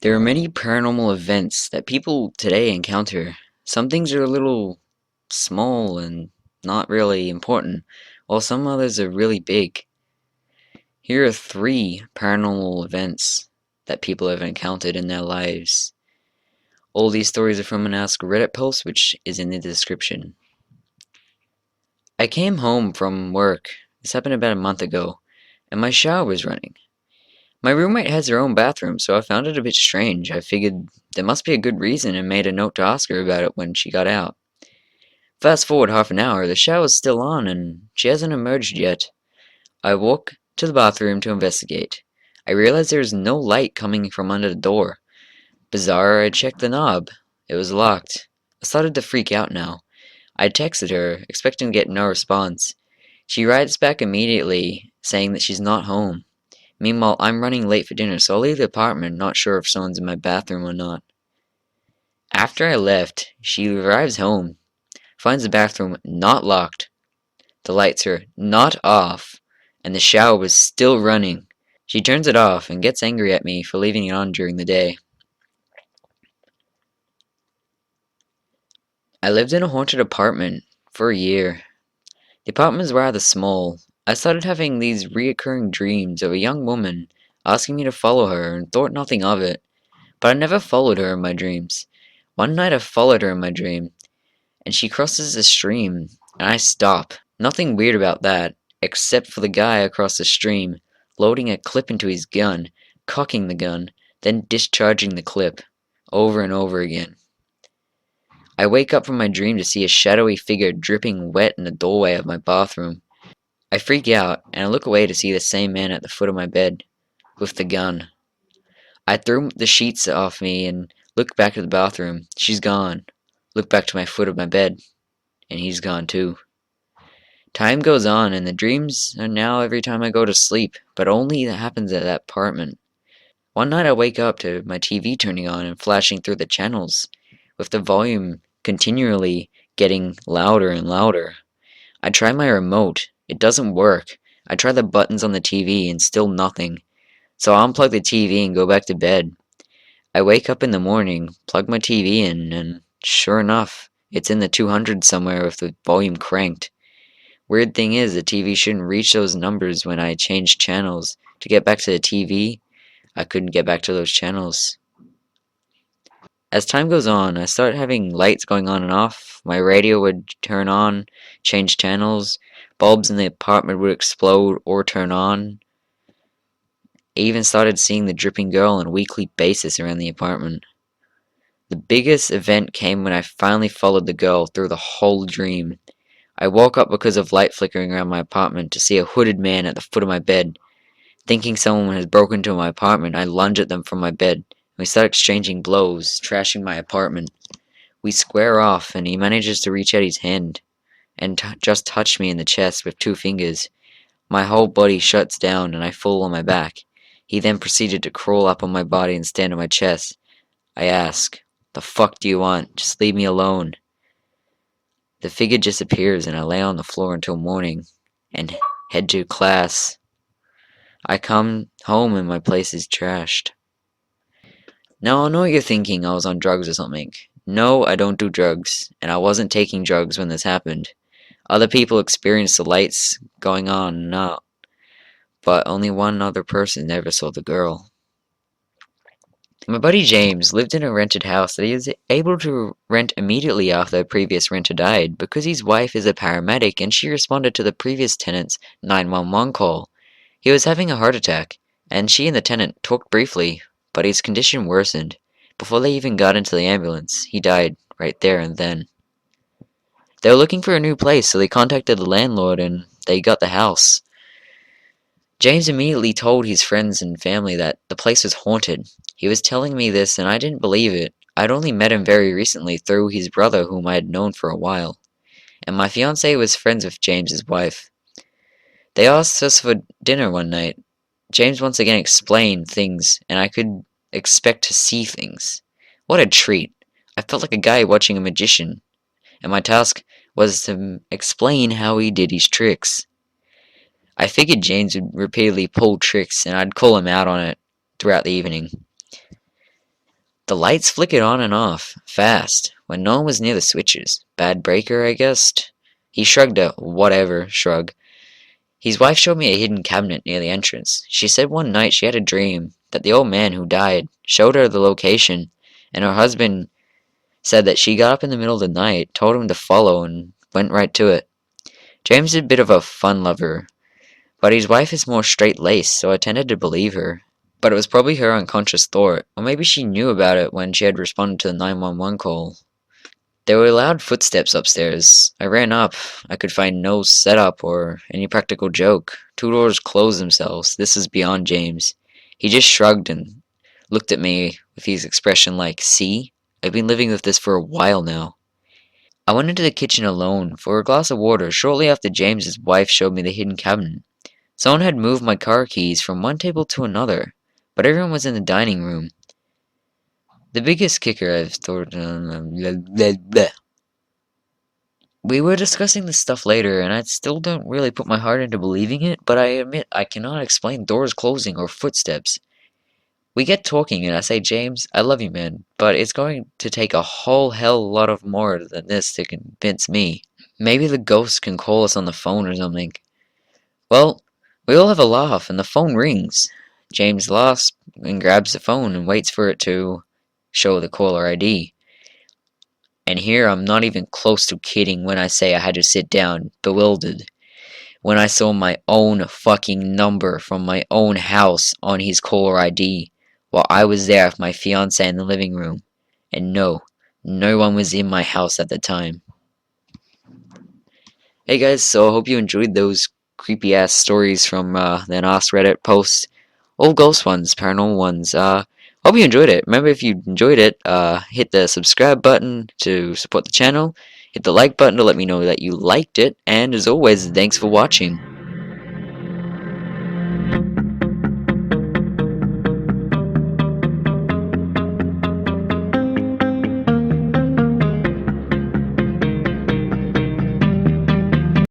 There are many paranormal events that people today encounter. Some things are a little small and not really important, while some others are really big. Here are three paranormal events that people have encountered in their lives. All these stories are from an Ask Reddit post, which is in the description. I came home from work, this happened about a month ago, and my shower was running. My roommate has her own bathroom, so I found it a bit strange. I figured there must be a good reason and made a note to ask her about it when she got out. Fast forward half an hour, the shower's still on and she hasn't emerged yet. I walk to the bathroom to investigate. I realize there is no light coming from under the door. Bizarre, I checked the knob. It was locked. I started to freak out now. I texted her, expecting to get no response. She writes back immediately, saying that she's not home. Meanwhile, I'm running late for dinner, so I leave the apartment, not sure if someone's in my bathroom or not. After I left, she arrives home, finds the bathroom not locked, the lights are not off, and the shower was still running. She turns it off and gets angry at me for leaving it on during the day. I lived in a haunted apartment for a year. The apartment was rather small. I started having these reoccurring dreams of a young woman asking me to follow her and thought nothing of it. But I never followed her in my dreams. One night I followed her in my dream, and she crosses a stream, and I stop. Nothing weird about that, except for the guy across the stream, loading a clip into his gun, cocking the gun, then discharging the clip, over and over again. I wake up from my dream to see a shadowy figure dripping wet in the doorway of my bathroom. I freak out, and I look away to see the same man at the foot of my bed, with the gun. I threw the sheets off me and looked back at the bathroom. She's gone. Look back to my foot of my bed, and he's gone too. Time goes on, and the dreams are now every time I go to sleep, but only that happens at that apartment. One night I wake up to my TV turning on and flashing through the channels, with the volume continually getting louder and louder. I try my remote. It doesn't work. I try the buttons on the TV and still nothing. So I unplug the TV and go back to bed. I wake up in the morning, plug my TV in, and sure enough, it's in the 200s somewhere with the volume cranked. Weird thing is, the TV shouldn't reach those numbers when I change channels. To get back to the TV, I couldn't get back to those channels. As time goes on, I start having lights going on and off. My radio would turn on, change channels. Bulbs in the apartment would explode or turn on. I even started seeing the dripping girl on a weekly basis around the apartment. The biggest event came when I finally followed the girl through the whole dream. I woke up because of light flickering around my apartment to see a hooded man at the foot of my bed. Thinking someone has broken into my apartment, I lunge at them from my bed. We start exchanging blows, trashing my apartment. We square off, and he manages to reach out his hand and just touch me in the chest with 2 fingers. My whole body shuts down, and I fall on my back. He then proceeded to crawl up on my body and stand on my chest. I ask, "The fuck do you want? Just leave me alone." The figure disappears, and I lay on the floor until morning and head to class. I come home and my place is trashed. Now I know what you're thinking, I was on drugs or something. No, I don't do drugs, and I wasn't taking drugs when this happened. Other people experienced the lights going on and out, but only one other person ever saw the girl. My buddy James lived in a rented house that he was able to rent immediately after the previous renter died because his wife is a paramedic and she responded to the previous tenant's 911 call. He was having a heart attack, and she and the tenant talked briefly, but his condition worsened. Before they even got into the ambulance, he died right there and then. They were looking for a new place, so they contacted the landlord and they got the house. James immediately told his friends and family that the place was haunted. He was telling me this and I didn't believe it. I'd only met him very recently through his brother whom I had known for a while. And my fiancée was friends with James's wife. They asked us for dinner one night. James once again explained things and I could expect to see things. What a treat. I felt like a guy watching a magician. And my task was to explain how he did his tricks. I figured James would repeatedly pull tricks and I'd call him out on it throughout the evening. The lights flickered on and off, fast, when no one was near the switches. Bad breaker, I guessed. He shrugged a whatever shrug. His wife showed me a hidden cabinet near the entrance. She said one night she had a dream that the old man who died showed her the location, and her husband said that she got up in the middle of the night, told him to follow, and went right to it. James is a bit of a fun lover, but his wife is more straight-laced, so I tended to believe her. But it was probably her unconscious thought, or maybe she knew about it when she had responded to the 911 call. There were loud footsteps upstairs. I ran up. I could find no setup or any practical joke. Two doors closed themselves. This is beyond James. He just shrugged and looked at me with his expression like, "See? I've been living with this for a while now." I went into the kitchen alone for a glass of water shortly after James's wife showed me the hidden cabinet. Someone had moved my car keys from one table to another, but everyone was in the dining room. The biggest kicker I've thought. We were discussing this stuff later, and I still don't really put my heart into believing it, but I admit I cannot explain doors closing or footsteps. We get talking, and I say, "James, I love you, man, but it's going to take a whole hell lot of more than this to convince me. Maybe the ghost can call us on the phone or something." Well, we all have a laugh, and the phone rings. James laughs and grabs the phone and waits for it to show the caller ID. And here I'm not even close to kidding when I say I had to sit down, bewildered, when I saw my own fucking number from my own house on his caller ID, while I was there with my fiancée in the living room. And no, no one was in my house at the time. Hey guys, so I hope you enjoyed those creepy ass stories from the last Reddit post. All ghost ones, paranormal ones. Hope you enjoyed it. Remember, if you enjoyed it, hit the subscribe button to support the channel. Hit the like button to let me know that you liked it. And as always, thanks for watching.